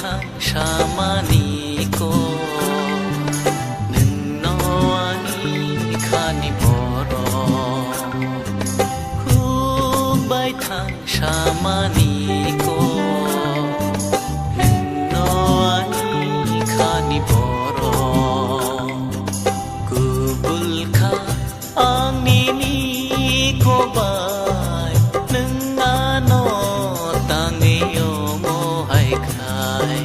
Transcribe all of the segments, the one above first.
थां सामानिको नोंनाव आंनि खानि बर' खुबाय थां सामानिको नोंनाव आंनि खानि बर' गुबुलखा आंनि निकोबाय नोंनानो ताङैयो महाय खाय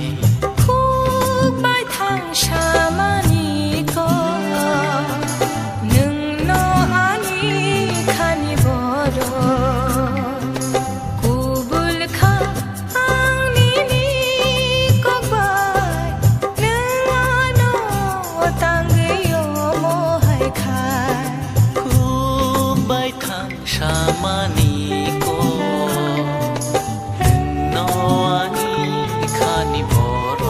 खुबाय थां सामानिको नोंनाव आंनि खानि बर' गुबुलखा आंनि निकोबाय नोंनानो ताङैयो महाय खाय खुबाय थां सामानिको नोंनाव आंनि खानि बर'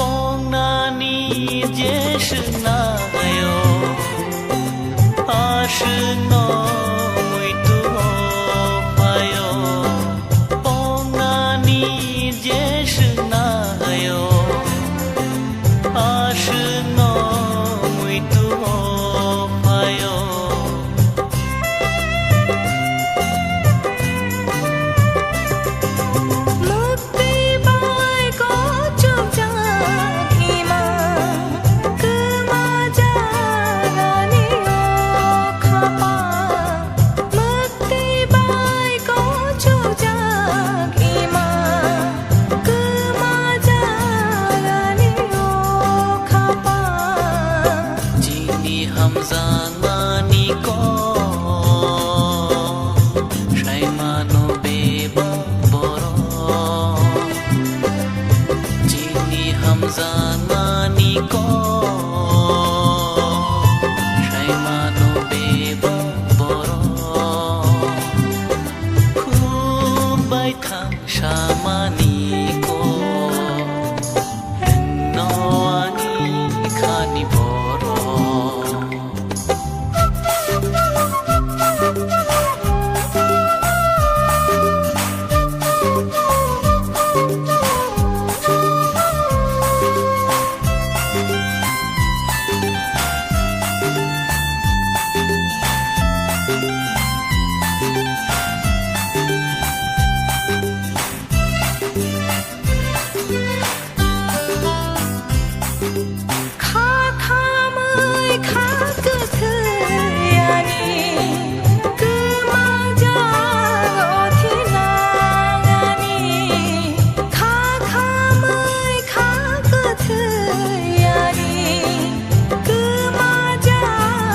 뽕나니 제스나요 아스노 무이투 파요 뽕나니 제스나요 아스노 무이투 파요 मुक्ति बायको चुपचापीमा कमा जागानी ओखापा मुक्ति बायको चुपचापीमा कमा जागानी ओखापा जिनी हमजानानिको साइमानो बेबा बर' जिनी हमजानानिको साइमानो बेबा बर' खुबाय थां सामानिको नोंनाव आंनि खानि बर' खाखामै खागोथैयानि कमा जागथिनाङानि खाखामै खागोथैयानि कमा जागथिनाङानि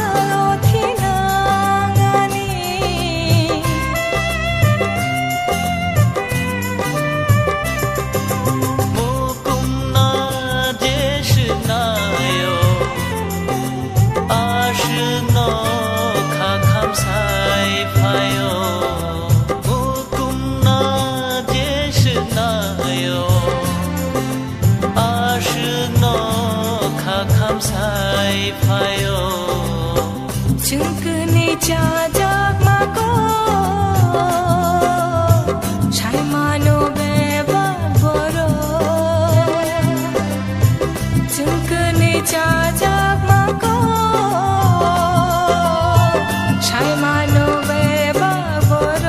मुकुमना जेसनायो आसनो खाखाम साइफायो मुकुमना जेसनायो आसनो खाखाम साइफायो जोंखोनि जाजाक माको साइमानो बेबा बर' जोंखोनि जाजाक माको साइमानो बेबा बर'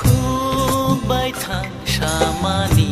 खुबाय थां सामानि